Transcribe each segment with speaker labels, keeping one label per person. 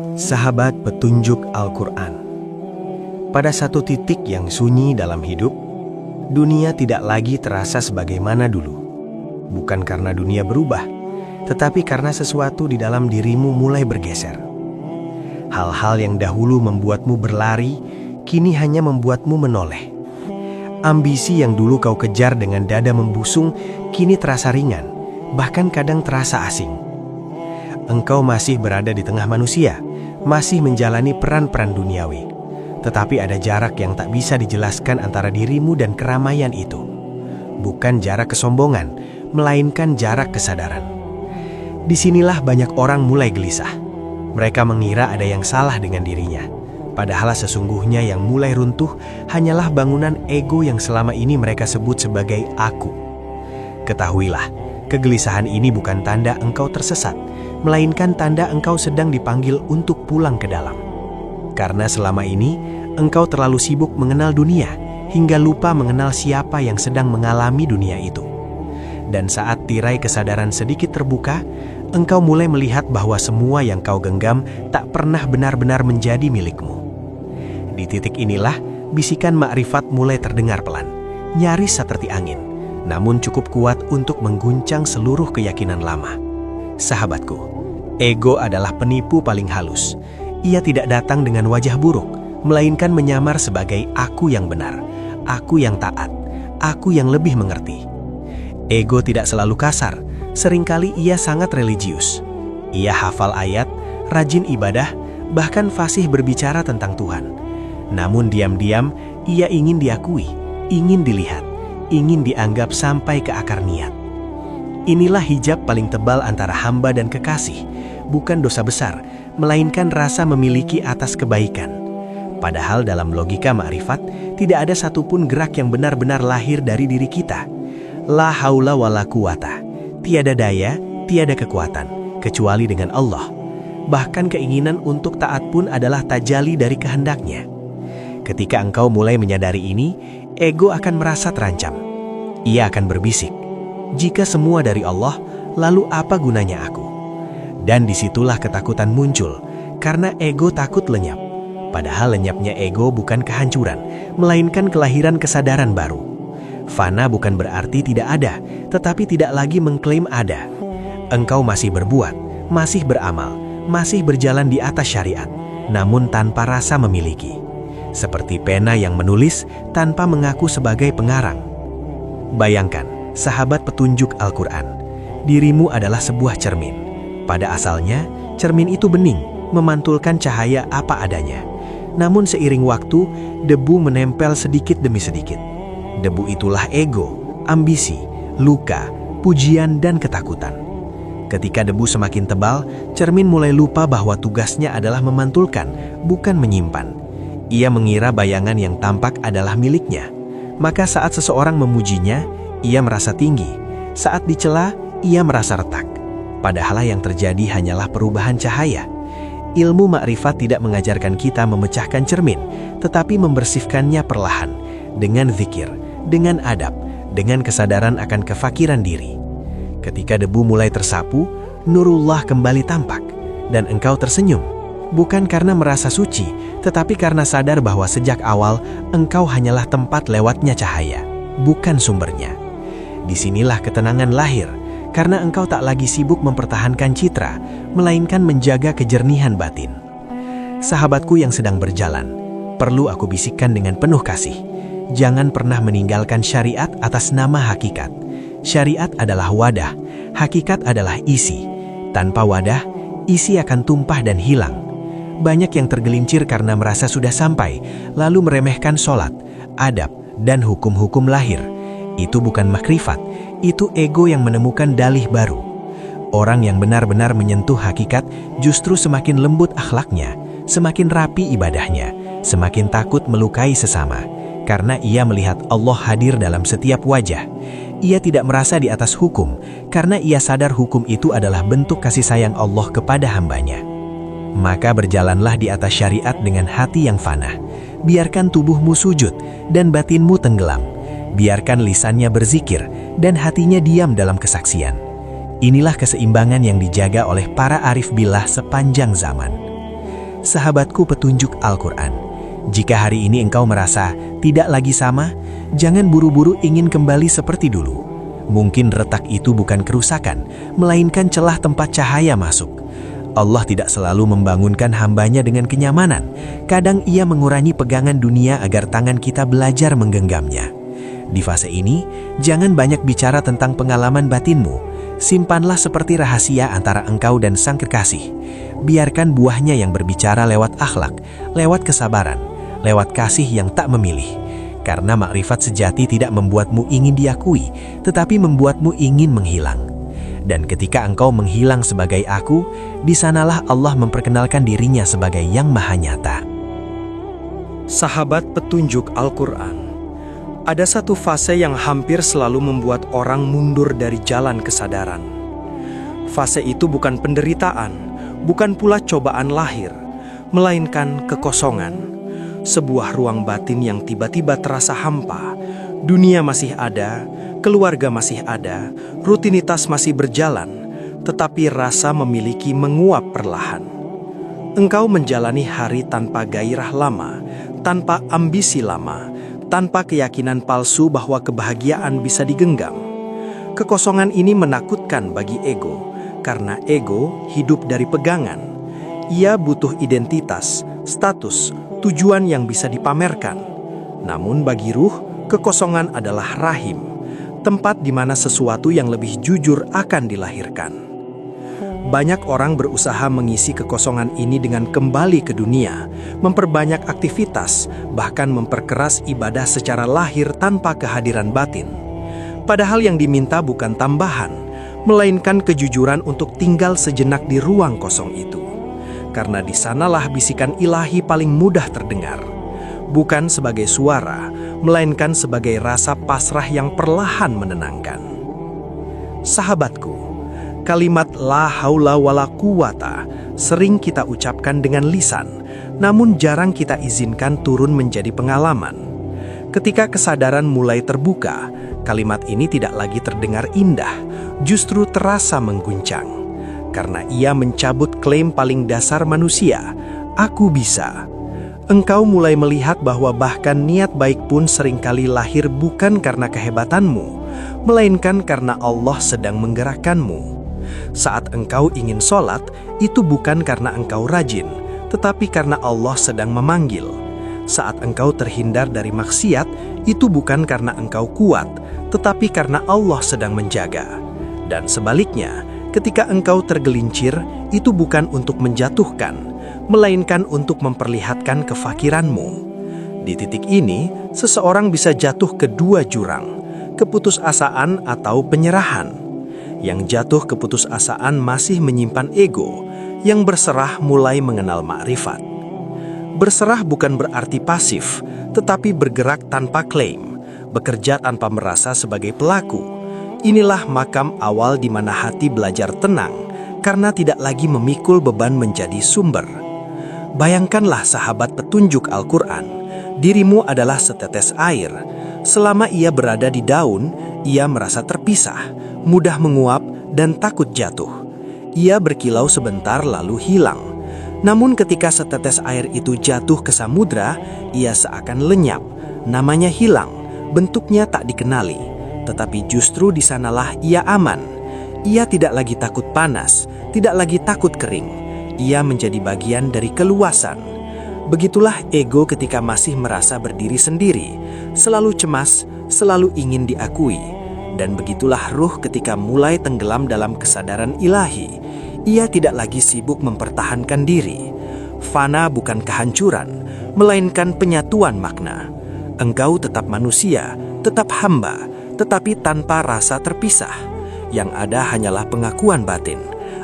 Speaker 1: Sahabat petunjuk Al-Quran. Pada satu titik yang sunyi dalam hidup, dunia tidak lagi terasa sebagaimana dulu. Bukan karena dunia berubah, tetapi karena sesuatu di dalam dirimu mulai bergeser. Hal-hal yang dahulu membuatmu berlari, kini hanya membuatmu menoleh. Ambisi yang dulu kau kejar dengan dada membusung, kini terasa ringan, bahkan kadang terasa asing. Engkau masih berada di tengah manusia, masih menjalani peran-peran duniawi. Tetapi ada jarak yang tak bisa dijelaskan antara dirimu dan keramaian itu. Bukan jarak kesombongan, melainkan jarak kesadaran. Disinilah banyak orang mulai gelisah. Mereka mengira ada yang salah dengan dirinya. Padahal sesungguhnya yang mulai runtuh hanyalah bangunan ego yang selama ini mereka sebut sebagai aku. Ketahuilah, kegelisahan ini bukan tanda engkau tersesat, melainkan tanda engkau sedang dipanggil untuk pulang ke dalam. Karena selama ini, engkau terlalu sibuk mengenal dunia, hingga lupa mengenal siapa yang sedang mengalami dunia itu. Dan saat tirai kesadaran sedikit terbuka, engkau mulai melihat bahwa semua yang kau genggam tak pernah benar-benar menjadi milikmu. Di titik inilah, bisikan makrifat mulai terdengar pelan, nyaris seperti angin, namun cukup kuat untuk mengguncang seluruh keyakinan lama. Sahabatku, ego adalah penipu paling halus. Ia tidak datang dengan wajah buruk, melainkan menyamar sebagai aku yang benar, aku yang taat, aku yang lebih mengerti. Ego tidak selalu kasar, seringkali ia sangat religius. Ia hafal ayat, rajin ibadah, bahkan fasih berbicara tentang Tuhan. Namun diam-diam, ia ingin diakui, ingin dilihat, ingin dianggap sampai ke akar niat. Inilah hijab paling tebal antara hamba dan kekasih, bukan dosa besar, melainkan rasa memiliki atas kebaikan. Padahal dalam logika makrifat, tidak ada satupun gerak yang benar-benar lahir dari diri kita. La haula wala quwata, tiada daya, tiada kekuatan, kecuali dengan Allah. Bahkan keinginan untuk taat pun adalah tajali dari kehendaknya. Ketika engkau mulai menyadari ini, ego akan merasa terancam. Ia akan berbisik, jika semua dari Allah, lalu apa gunanya aku? Dan disitulah ketakutan muncul, karena ego takut lenyap. Padahal lenyapnya ego bukan kehancuran, melainkan kelahiran kesadaran baru. Fana bukan berarti tidak ada, tetapi tidak lagi mengklaim ada. Engkau masih berbuat, masih beramal, masih berjalan di atas syariat, namun tanpa rasa memiliki. Seperti pena yang menulis tanpa mengaku sebagai pengarang. Bayangkan, sahabat petunjuk Al-Quran, dirimu adalah sebuah cermin. Pada asalnya, cermin itu bening, memantulkan cahaya apa adanya. Namun seiring waktu, debu menempel sedikit demi sedikit. Debu itulah ego, ambisi, luka, pujian, dan ketakutan. Ketika debu semakin tebal, cermin mulai lupa bahwa tugasnya adalah memantulkan, bukan menyimpan. Ia mengira bayangan yang tampak adalah miliknya. Maka saat seseorang memujinya, ia merasa tinggi. Saat dicela, ia merasa retak. Padahal yang terjadi hanyalah perubahan cahaya. Ilmu makrifat tidak mengajarkan kita memecahkan cermin, tetapi membersihkannya perlahan, dengan zikir, dengan adab, dengan kesadaran akan kefakiran diri. Ketika debu mulai tersapu, nurullah kembali tampak, dan engkau tersenyum. Bukan karena merasa suci, tetapi karena sadar bahwa sejak awal engkau hanyalah tempat lewatnya cahaya, bukan sumbernya. Disinilah ketenangan lahir, karena engkau tak lagi sibuk mempertahankan citra, melainkan menjaga kejernihan batin. Sahabatku yang sedang berjalan, perlu aku bisikkan dengan penuh kasih. Jangan pernah meninggalkan syariat atas nama hakikat. Syariat adalah wadah, hakikat adalah isi. Tanpa wadah, isi akan tumpah dan hilang. Banyak yang tergelincir karena merasa sudah sampai, lalu meremehkan sholat, adab, dan hukum-hukum lahir. Itu bukan makrifat, itu ego yang menemukan dalih baru. Orang yang benar-benar menyentuh hakikat justru semakin lembut akhlaknya, semakin rapi ibadahnya, semakin takut melukai sesama, karena ia melihat Allah hadir dalam setiap wajah. Ia tidak merasa di atas hukum, karena ia sadar hukum itu adalah bentuk kasih sayang Allah kepada hambanya. Maka berjalanlah di atas syariat dengan hati yang fana. Biarkan tubuhmu sujud dan batinmu tenggelam. Biarkan lisannya berzikir dan hatinya diam dalam kesaksian. Inilah keseimbangan yang dijaga oleh para arif billah sepanjang zaman. sahabatku petunjuk Al-Quran. Jika hari ini engkau merasa tidak lagi sama, jangan buru-buru ingin kembali seperti dulu. Mungkin retak itu bukan kerusakan, melainkan celah tempat cahaya masuk. Allah tidak selalu membangunkan hambanya dengan kenyamanan. Kadang ia mengurangi pegangan dunia agar tangan kita belajar menggenggamnya. Di fase ini, jangan banyak bicara tentang pengalaman batinmu. Simpanlah seperti rahasia antara engkau dan sang kekasih. Biarkan buahnya yang berbicara lewat akhlak, lewat kesabaran, lewat kasih yang tak memilih. Karena makrifat sejati tidak membuatmu ingin diakui, tetapi membuatmu ingin menghilang. Dan ketika engkau menghilang sebagai aku, di sanalah Allah memperkenalkan dirinya sebagai yang maha nyata.
Speaker 2: Sahabat petunjuk Al-Quran. Ada satu fase yang hampir selalu membuat orang mundur dari jalan kesadaran. Fase itu bukan penderitaan, bukan pula cobaan lahir, melainkan kekosongan. Sebuah ruang batin yang tiba-tiba terasa hampa. Dunia masih ada, keluarga masih ada, rutinitas masih berjalan, tetapi rasa memiliki menguap perlahan. Engkau menjalani hari tanpa gairah lama, tanpa ambisi lama, tanpa keyakinan palsu bahwa kebahagiaan bisa digenggam. Kekosongan ini menakutkan bagi ego, karena ego hidup dari pegangan. Ia butuh identitas, status, tujuan yang bisa dipamerkan. Namun bagi ruh, kekosongan adalah rahim, tempat di mana sesuatu yang lebih jujur akan dilahirkan. Banyak orang berusaha mengisi kekosongan ini dengan kembali ke dunia, memperbanyak aktivitas, bahkan memperkeras ibadah secara lahir tanpa kehadiran batin. Padahal yang diminta bukan tambahan, melainkan kejujuran untuk tinggal sejenak di ruang kosong itu. Karena di sanalah bisikan ilahi paling mudah terdengar. Bukan sebagai suara, melainkan sebagai rasa pasrah yang perlahan menenangkan. Sahabatku, kalimat la haula wala quwata sering kita ucapkan dengan lisan, namun jarang kita izinkan turun menjadi pengalaman. Ketika kesadaran mulai terbuka, kalimat ini tidak lagi terdengar indah, justru terasa mengguncang. Karena ia mencabut klaim paling dasar manusia, aku bisa. Engkau mulai melihat bahwa bahkan niat baik pun seringkali lahir bukan karena kehebatanmu, melainkan karena Allah sedang menggerakkanmu. Saat engkau ingin sholat, itu bukan karena engkau rajin, tetapi karena Allah sedang memanggil. Saat engkau terhindar dari maksiat, itu bukan karena engkau kuat, tetapi karena Allah sedang menjaga. Dan sebaliknya, ketika engkau tergelincir, itu bukan untuk menjatuhkan, melainkan untuk memperlihatkan kefakiranmu. Di titik ini, seseorang bisa jatuh ke dua jurang, keputusasaan atau penyerahan. Yang jatuh keputusasaan masih menyimpan ego, yang berserah mulai mengenal makrifat. Berserah bukan berarti pasif, tetapi bergerak tanpa klaim, bekerja tanpa merasa sebagai pelaku. Inilah makam awal di mana hati belajar tenang, karena tidak lagi memikul beban menjadi sumber. Bayangkanlah sahabat petunjuk Al-Quran, dirimu adalah setetes air. Selama ia berada di daun, ia merasa terpisah, mudah menguap, dan takut jatuh. Ia berkilau sebentar lalu hilang. Namun ketika setetes air itu jatuh ke samudra, ia seakan lenyap, namanya hilang, bentuknya tak dikenali. Tetapi justru di sanalah ia aman. Ia tidak lagi takut panas, tidak lagi takut kering. Ia menjadi bagian dari keluasan. Begitulah ego ketika masih merasa berdiri sendiri, selalu cemas, selalu ingin diakui. Dan begitulah ruh ketika mulai tenggelam dalam kesadaran ilahi. Ia tidak lagi sibuk mempertahankan diri. Fana bukan kehancuran, melainkan penyatuan makna. Engkau tetap manusia, tetap hamba, tetapi tanpa rasa terpisah. Yang ada hanyalah pengakuan batin.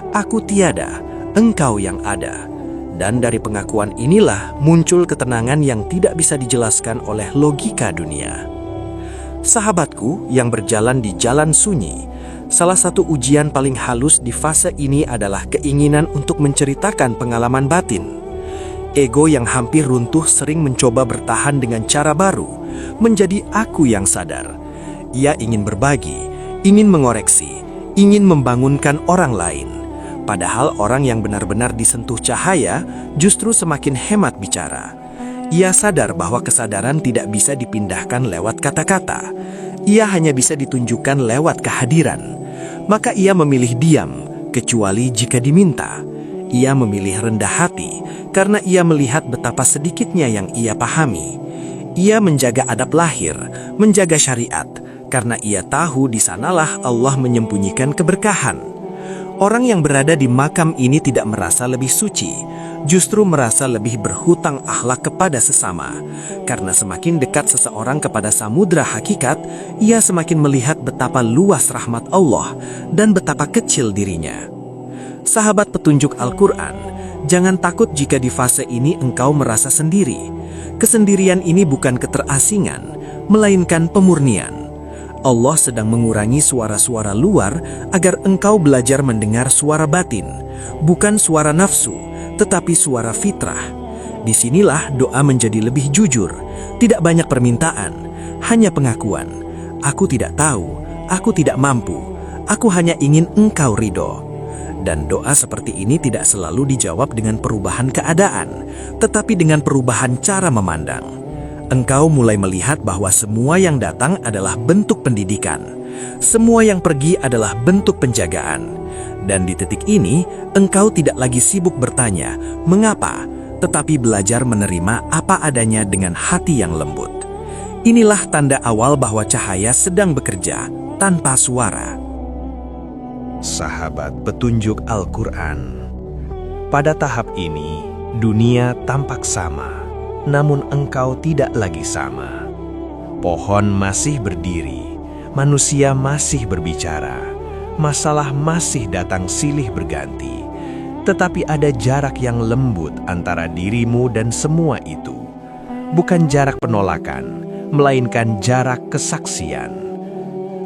Speaker 2: Aku tiada, engkau yang ada. Dan dari pengakuan inilah muncul ketenangan yang tidak bisa dijelaskan oleh logika dunia. Sahabatku yang berjalan di jalan sunyi, salah satu ujian paling halus di fase ini adalah keinginan untuk menceritakan pengalaman batin. Ego yang hampir runtuh sering mencoba bertahan dengan cara baru, menjadi aku yang sadar. Ia ingin berbagi, ingin mengoreksi, ingin membangunkan orang lain. Padahal orang yang benar-benar disentuh cahaya justru semakin hemat bicara. Ia sadar bahwa kesadaran tidak bisa dipindahkan lewat kata-kata. Ia hanya bisa ditunjukkan lewat kehadiran. Maka ia memilih diam, kecuali jika diminta. Ia memilih rendah hati, karena ia melihat betapa sedikitnya yang ia pahami. Ia menjaga adab lahir, menjaga syariat, karena ia tahu di sanalah Allah menyembunyikan keberkahan. Orang yang berada di makam ini tidak merasa lebih suci, justru merasa lebih berhutang akhlak kepada sesama. Karena semakin dekat seseorang kepada samudra hakikat, ia semakin melihat betapa luas rahmat Allah dan betapa kecil dirinya. Sahabat petunjuk Al-Quran, jangan takut jika di fase ini engkau merasa sendiri. Kesendirian ini bukan keterasingan, melainkan pemurnian. Allah sedang mengurangi suara-suara luar agar engkau belajar mendengar suara batin, bukan suara nafsu, tetapi suara fitrah. Disinilah doa menjadi lebih jujur, tidak banyak permintaan, hanya pengakuan. Aku tidak tahu, aku tidak mampu, aku hanya ingin engkau ridho. Dan doa seperti ini tidak selalu dijawab dengan perubahan keadaan, tetapi dengan perubahan cara memandang. Engkau mulai melihat bahwa semua yang datang adalah bentuk pendidikan. Semua yang pergi adalah bentuk penjagaan. Dan di titik ini, engkau tidak lagi sibuk bertanya, mengapa? Tetapi belajar menerima apa adanya dengan hati yang lembut. Inilah tanda awal bahwa cahaya sedang bekerja tanpa suara.
Speaker 1: Sahabat petunjuk Al-Quran, pada tahap ini, dunia tampak sama. Namun engkau tidak lagi sama. Pohon masih berdiri, manusia masih berbicara, masalah masih datang silih berganti. Tetapi ada jarak yang lembut antara dirimu dan semua itu. Bukan jarak penolakan, melainkan jarak kesaksian.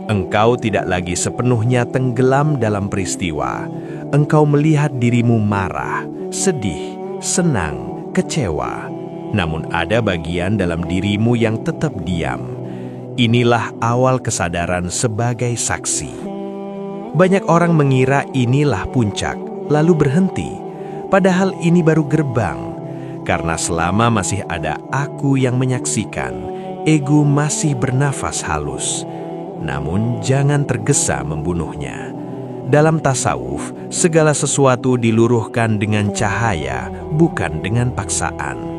Speaker 1: Engkau tidak lagi sepenuhnya tenggelam dalam peristiwa. Engkau melihat dirimu marah, sedih, senang, kecewa. Namun ada bagian dalam dirimu yang tetap diam. Inilah awal kesadaran sebagai saksi. Banyak orang mengira inilah puncak, lalu berhenti. Padahal ini baru gerbang. Karena selama masih ada aku yang menyaksikan, ego masih bernafas halus. Namun jangan tergesa membunuhnya. Dalam tasawuf, segala sesuatu diluruhkan dengan cahaya, bukan dengan paksaan.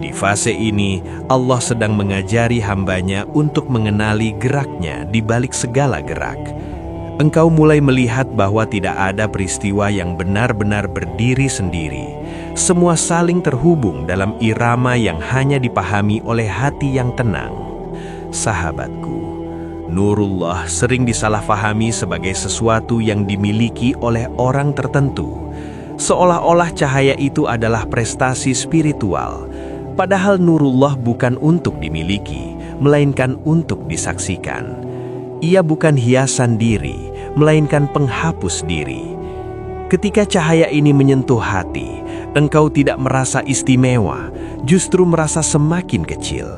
Speaker 1: Di fase ini, Allah sedang mengajari hambanya untuk mengenali geraknya di balik segala gerak. Engkau mulai melihat bahwa tidak ada peristiwa yang benar-benar berdiri sendiri. Semua saling terhubung dalam irama yang hanya dipahami oleh hati yang tenang. Sahabatku, Nurullah sering disalahfahami sebagai sesuatu yang dimiliki oleh orang tertentu. Seolah-olah cahaya itu adalah prestasi spiritual. Padahal Nurullah bukan untuk dimiliki, melainkan untuk disaksikan. Ia bukan hiasan diri, melainkan penghapus diri. Ketika cahaya ini menyentuh hati, engkau tidak merasa istimewa, justru merasa semakin kecil.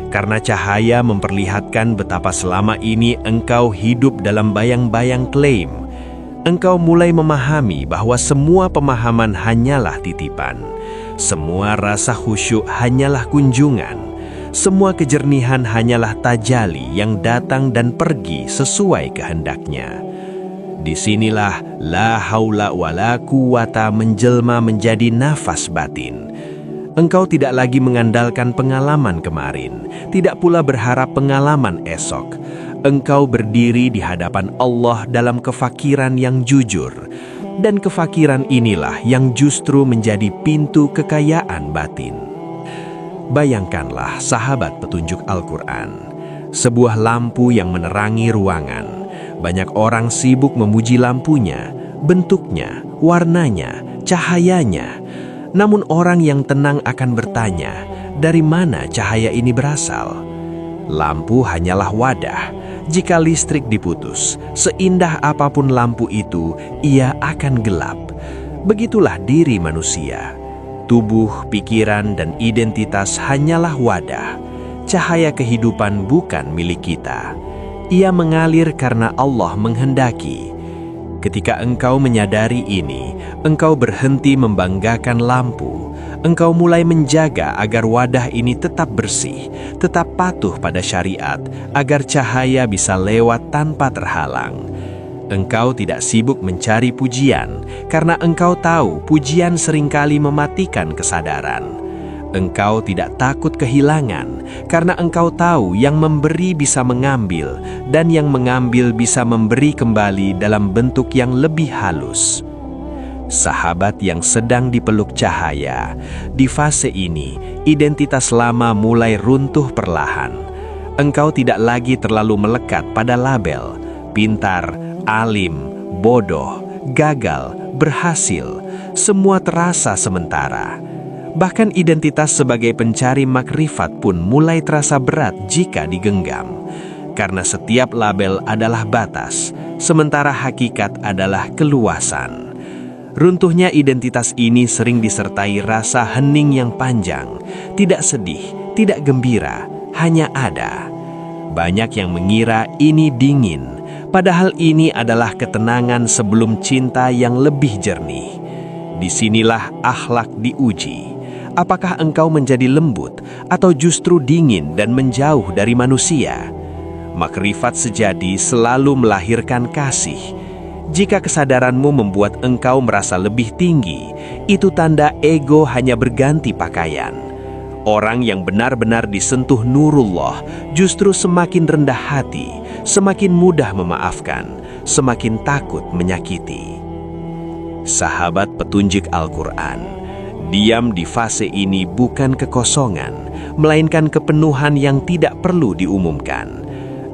Speaker 1: Karena cahaya memperlihatkan betapa selama ini engkau hidup dalam bayang-bayang klaim. Engkau mulai memahami bahwa semua pemahaman hanyalah titipan. Semua rasa khusyuk hanyalah kunjungan. Semua kejernihan hanyalah tajali yang datang dan pergi sesuai kehendaknya. Disinilah la haula wala quwata menjelma menjadi nafas batin. Engkau tidak lagi mengandalkan pengalaman kemarin, tidak pula berharap pengalaman esok. Engkau berdiri di hadapan Allah dalam kefakiran yang jujur. Dan kefakiran inilah yang justru menjadi pintu kekayaan batin. Bayangkanlah sahabat petunjuk Al-Quran, sebuah lampu yang menerangi ruangan. Banyak orang sibuk memuji lampunya, bentuknya, warnanya, cahayanya. Namun orang yang tenang akan bertanya, dari mana cahaya ini berasal? Lampu hanyalah wadah. Jika listrik diputus, seindah apapun lampu itu, ia akan gelap. Begitulah diri manusia. Tubuh, pikiran, dan identitas hanyalah wadah. Cahaya kehidupan bukan milik kita. Ia mengalir karena Allah menghendaki.
Speaker 3: Ketika engkau menyadari ini, engkau berhenti membanggakan lampu. Engkau mulai menjaga agar wadah ini tetap bersih, tetap patuh pada syariat, agar cahaya bisa lewat tanpa terhalang. Engkau tidak sibuk mencari pujian, karena engkau tahu pujian seringkali mematikan kesadaran. Engkau tidak takut kehilangan, karena engkau tahu yang memberi bisa mengambil, dan yang mengambil bisa memberi kembali dalam bentuk yang lebih halus. Sahabat yang sedang dipeluk cahaya, di fase ini, identitas lama mulai runtuh perlahan. Engkau tidak lagi terlalu melekat pada label, pintar, alim, bodoh, gagal, berhasil, semua terasa sementara. Bahkan identitas sebagai pencari makrifat pun mulai terasa berat jika digenggam. Karena setiap label adalah batas, sementara hakikat adalah keluasan. Runtuhnya identitas ini sering disertai rasa hening yang panjang, tidak sedih, tidak gembira, hanya ada. Banyak yang mengira ini dingin, padahal ini adalah ketenangan sebelum cinta yang lebih jernih. Disinilah akhlak diuji. Apakah engkau menjadi lembut atau justru dingin dan menjauh dari manusia? Makrifat sejati selalu melahirkan kasih. Jika kesadaranmu membuat engkau merasa lebih tinggi, itu tanda ego hanya berganti pakaian. Orang yang benar-benar disentuh nurullah justru semakin rendah hati, semakin mudah memaafkan, semakin takut menyakiti. Sahabat petunjuk Al-Quran, diam di fase ini bukan kekosongan, melainkan kepenuhan yang tidak perlu diumumkan.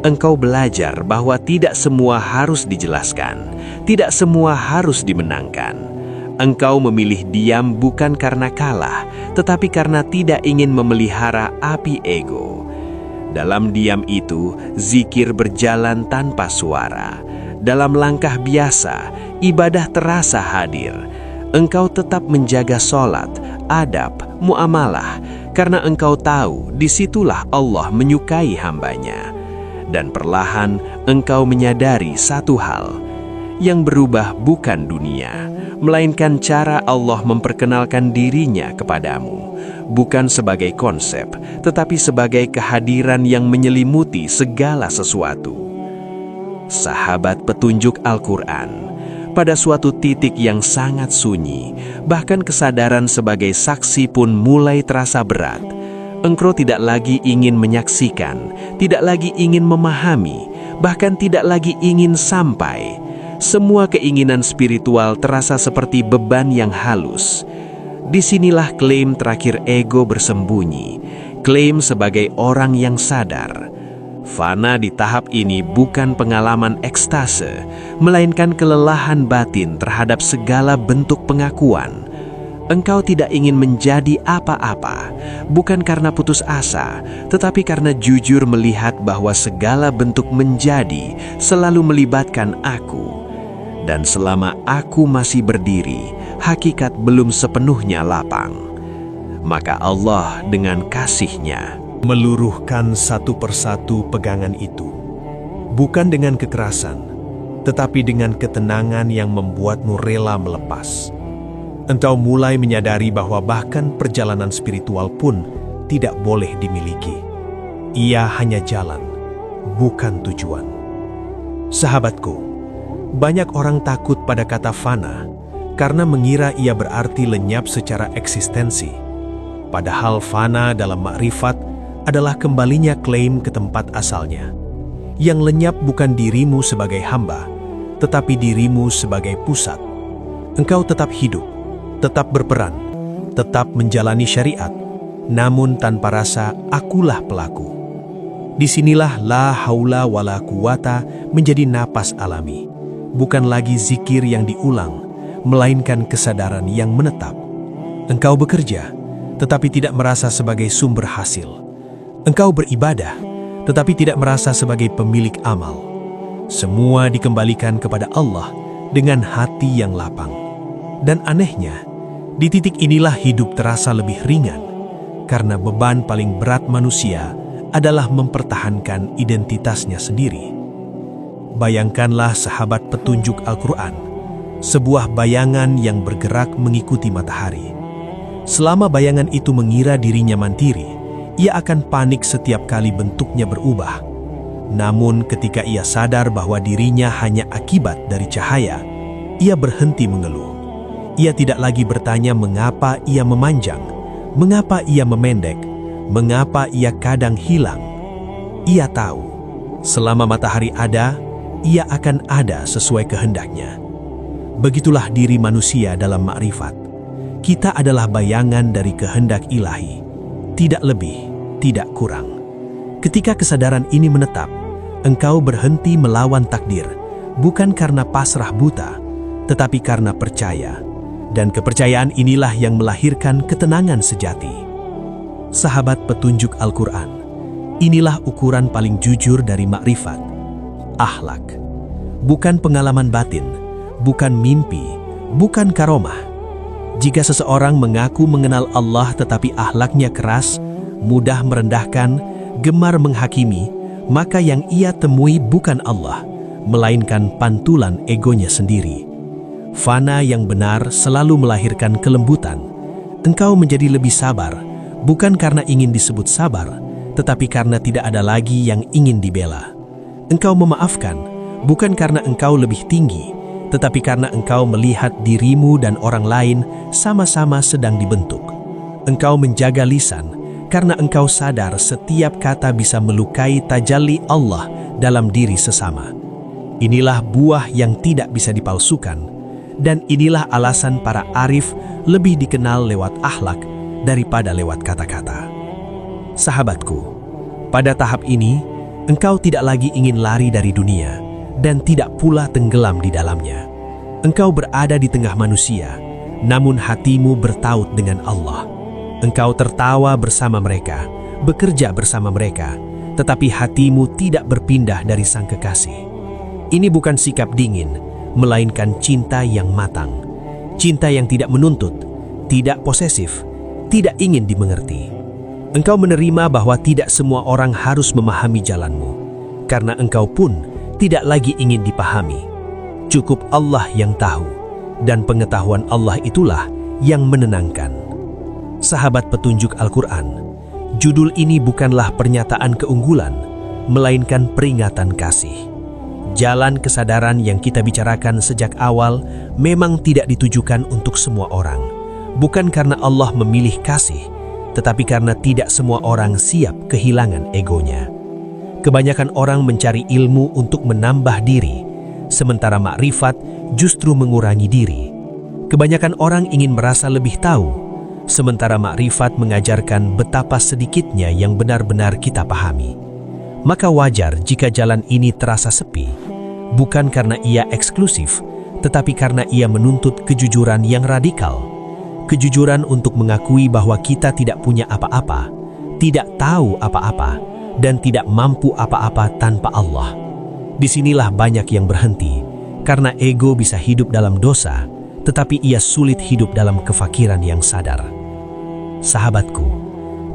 Speaker 3: Engkau belajar bahwa tidak semua harus dijelaskan, tidak semua harus dimenangkan. Engkau memilih diam bukan karena kalah, tetapi karena tidak ingin memelihara api ego. Dalam diam itu, zikir berjalan tanpa suara. Dalam langkah biasa, ibadah terasa hadir. Engkau tetap menjaga sholat, adab, muamalah, karena engkau tahu disitulah Allah menyukai hambanya. Dan perlahan engkau menyadari satu hal, yang berubah bukan dunia, melainkan cara Allah memperkenalkan dirinya kepadamu, bukan sebagai konsep, tetapi sebagai kehadiran yang menyelimuti segala sesuatu. Sahabat petunjuk Al-Quran, pada suatu titik yang sangat sunyi, bahkan kesadaran sebagai saksi pun mulai terasa berat. Engkau tidak lagi ingin menyaksikan, tidak lagi ingin memahami, bahkan tidak lagi ingin sampai. Semua keinginan spiritual terasa seperti beban yang halus. Disinilah klaim terakhir ego bersembunyi, klaim sebagai orang yang sadar. Fana di tahap ini bukan pengalaman ekstase, melainkan kelelahan batin terhadap segala bentuk pengakuan. Engkau tidak ingin menjadi apa-apa, bukan karena putus asa, tetapi karena jujur melihat bahwa segala bentuk menjadi selalu melibatkan aku. Dan selama aku masih berdiri, hakikat belum sepenuhnya lapang. Maka Allah dengan kasih-Nya
Speaker 1: meluruhkan satu persatu pegangan itu, bukan dengan kekerasan, tetapi dengan ketenangan yang membuatmu rela melepas. Engkau mulai menyadari bahwa bahkan perjalanan spiritual pun tidak boleh dimiliki. Ia hanya jalan, bukan tujuan. Sahabatku, banyak orang takut pada kata fana karena mengira ia berarti lenyap secara eksistensi. Padahal fana dalam makrifat adalah kembalinya klaim ke tempat asalnya. Yang lenyap bukan dirimu sebagai hamba, tetapi dirimu sebagai pusat. Engkau tetap hidup, tetap berperan, tetap menjalani syariat, namun tanpa rasa akulah pelaku. Disinilah la haula wala quwata menjadi napas alami, bukan lagi zikir yang diulang, melainkan kesadaran yang menetap. Engkau bekerja, tetapi tidak merasa sebagai sumber hasil. Engkau beribadah, tetapi tidak merasa sebagai pemilik amal. Semua dikembalikan kepada Allah dengan hati yang lapang. Dan anehnya, di titik inilah hidup terasa lebih ringan, karena beban paling berat manusia adalah mempertahankan identitasnya sendiri.
Speaker 4: Bayangkanlah sahabat petunjuk Al-Quran, sebuah bayangan yang bergerak mengikuti matahari. Selama bayangan itu mengira dirinya mandiri, ia akan panik setiap kali bentuknya berubah. Namun ketika ia sadar bahwa dirinya hanya akibat dari cahaya, ia berhenti mengeluh. Ia tidak lagi bertanya mengapa ia memanjang, mengapa ia memendek, mengapa ia kadang hilang. Ia tahu, selama matahari ada, ia akan ada sesuai kehendaknya. Begitulah diri manusia dalam makrifat. Kita adalah bayangan dari kehendak ilahi, tidak lebih, tidak kurang. Ketika kesadaran ini menetap, engkau berhenti melawan takdir, bukan karena pasrah buta, tetapi karena percaya. Dan kepercayaan inilah yang melahirkan ketenangan sejati. Sahabat petunjuk Al-Quran, inilah ukuran paling jujur dari makrifat. Akhlak, bukan pengalaman batin, bukan mimpi, bukan karomah. Jika seseorang mengaku mengenal Allah tetapi akhlaknya keras, mudah merendahkan, gemar menghakimi, maka yang ia temui bukan Allah, melainkan pantulan egonya sendiri. Fana yang benar selalu melahirkan kelembutan. Engkau menjadi lebih sabar, bukan karena ingin disebut sabar, tetapi karena tidak ada lagi yang ingin dibela. Engkau memaafkan, bukan karena engkau lebih tinggi, tetapi karena engkau melihat dirimu dan orang lain sama-sama sedang dibentuk. Engkau menjaga lisan, karena engkau sadar setiap kata bisa melukai tajalli Allah dalam diri sesama. Inilah buah yang tidak bisa dipalsukan, dan inilah alasan para arif lebih dikenal lewat akhlak daripada lewat kata-kata. Sahabatku, pada tahap ini, engkau tidak lagi ingin lari dari dunia, dan tidak pula tenggelam di dalamnya. Engkau berada di tengah manusia, namun hatimu bertaut dengan Allah. Engkau tertawa bersama mereka, bekerja bersama mereka, tetapi hatimu tidak berpindah dari sang kekasih. Ini bukan sikap dingin, melainkan cinta yang matang. Cinta yang tidak menuntut, tidak posesif, tidak ingin dimengerti. Engkau menerima bahwa tidak semua orang harus memahami jalanmu, karena engkau pun tidak lagi ingin dipahami. Cukup Allah yang tahu, dan pengetahuan Allah itulah yang menenangkan. Sahabat petunjuk Al-Quran, judul ini bukanlah pernyataan keunggulan, melainkan peringatan kasih. Jalan kesadaran yang kita bicarakan sejak awal memang tidak ditujukan untuk semua orang, bukan karena Allah memilih kasih, tetapi karena tidak semua orang siap kehilangan egonya. Kebanyakan orang mencari ilmu untuk menambah diri, sementara makrifat justru mengurangi diri. Kebanyakan orang ingin merasa lebih tahu, sementara makrifat mengajarkan betapa sedikitnya yang benar-benar kita pahami. Maka wajar jika jalan ini terasa sepi, bukan karena ia eksklusif, tetapi karena ia menuntut kejujuran yang radikal. Kejujuran untuk mengakui bahwa kita tidak punya apa-apa, tidak tahu apa-apa, dan tidak mampu apa-apa tanpa Allah. Disinilah banyak yang berhenti, karena ego bisa hidup dalam dosa, tetapi ia sulit hidup dalam kefakiran yang sadar. Sahabatku,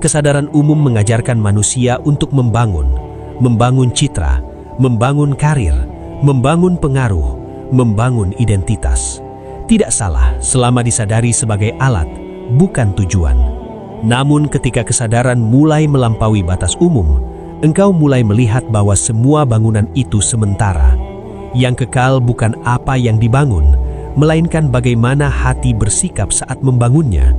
Speaker 4: kesadaran umum mengajarkan manusia untuk membangun citra, membangun karir, membangun pengaruh, membangun identitas. Tidak salah selama disadari sebagai alat, bukan tujuan. Namun ketika kesadaran mulai melampaui batas umum, engkau mulai melihat bahwa semua bangunan itu sementara. Yang kekal bukan apa yang dibangun, melainkan bagaimana hati bersikap saat membangunnya.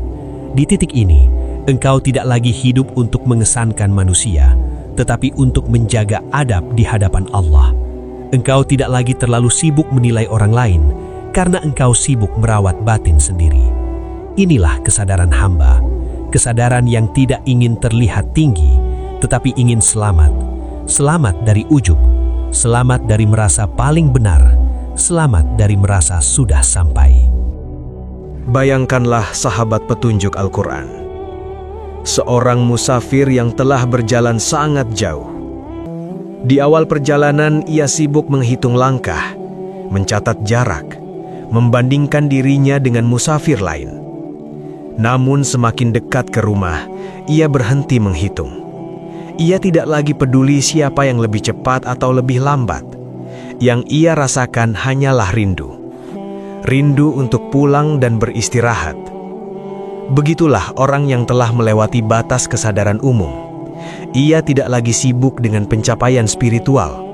Speaker 4: Di titik ini, engkau tidak lagi hidup untuk mengesankan manusia, tetapi untuk menjaga adab di hadapan Allah. Engkau tidak lagi terlalu sibuk menilai orang lain, karena engkau sibuk merawat batin sendiri. Inilah kesadaran hamba, kesadaran yang tidak ingin terlihat tinggi, tetapi ingin selamat. Selamat dari ujub, selamat dari merasa paling benar, selamat dari merasa sudah sampai.
Speaker 1: Bayangkanlah sahabat petunjuk Al-Quran, seorang musafir yang telah berjalan sangat jauh. Di awal perjalanan ia sibuk menghitung langkah, mencatat jarak, membandingkan dirinya dengan musafir lain. Namun semakin dekat ke rumah, ia berhenti menghitung. Ia tidak lagi peduli siapa yang lebih cepat atau lebih lambat. Yang ia rasakan hanyalah rindu. Rindu untuk pulang dan beristirahat. Begitulah orang yang telah melewati batas kesadaran umum. Ia tidak lagi sibuk dengan pencapaian spiritual.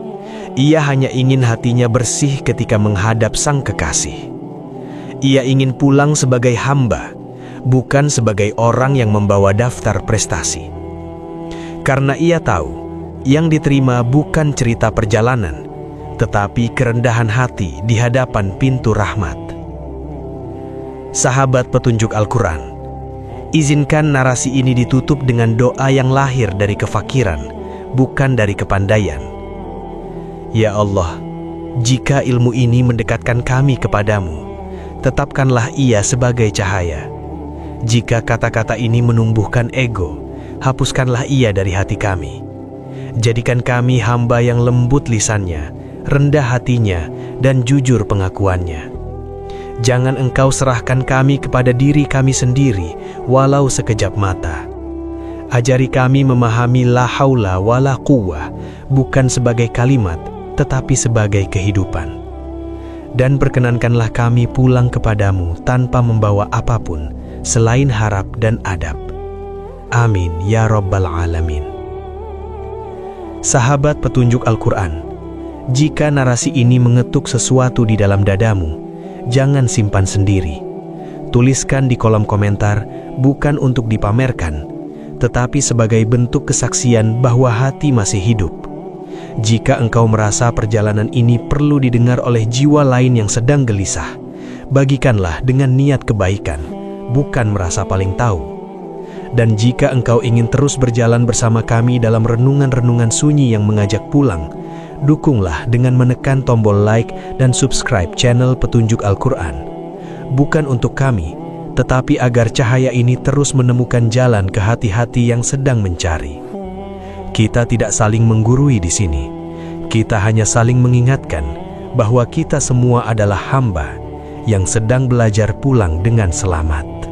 Speaker 1: Ia hanya ingin hatinya bersih ketika menghadap Sang Kekasih. Ia ingin pulang sebagai hamba, bukan sebagai orang yang membawa daftar prestasi. Karena ia tahu, yang diterima bukan cerita perjalanan, tetapi kerendahan hati di hadapan pintu rahmat. Sahabat petunjuk Al-Quran, izinkan narasi ini ditutup dengan doa yang lahir dari kefakiran, bukan dari kepandaian. Ya Allah, jika ilmu ini mendekatkan kami kepadamu, tetapkanlah ia sebagai cahaya. Jika kata-kata ini menumbuhkan ego, hapuskanlah ia dari hati kami. Jadikan kami hamba yang lembut lisannya, rendah hatinya, dan jujur pengakuannya. Jangan Engkau serahkan kami kepada diri kami sendiri, walau sekejap mata. Ajari kami memahami la haula wa la quwwah, bukan sebagai kalimat, tetapi sebagai kehidupan. Dan perkenankanlah kami pulang kepadamu tanpa membawa apapun, selain harap dan adab. Amin ya Rabbal Alamin. Sahabat petunjuk Al-Quran, jika narasi ini mengetuk sesuatu di dalam dadamu, jangan simpan sendiri. Tuliskan di kolom komentar, bukan untuk dipamerkan, tetapi sebagai bentuk kesaksian bahwa hati masih hidup. Jika engkau merasa perjalanan ini perlu didengar oleh jiwa lain yang sedang gelisah, bagikanlah dengan niat kebaikan, bukan merasa paling tahu. Dan jika engkau ingin terus berjalan bersama kami dalam renungan-renungan sunyi yang mengajak pulang, dukunglah dengan menekan tombol like dan subscribe channel Petunjuk Al-Quran. Bukan untuk kami, tetapi agar cahaya ini terus menemukan jalan ke hati-hati yang sedang mencari. Kita tidak saling menggurui di sini. Kita hanya saling mengingatkan bahwa kita semua adalah hamba yang sedang belajar pulang dengan selamat.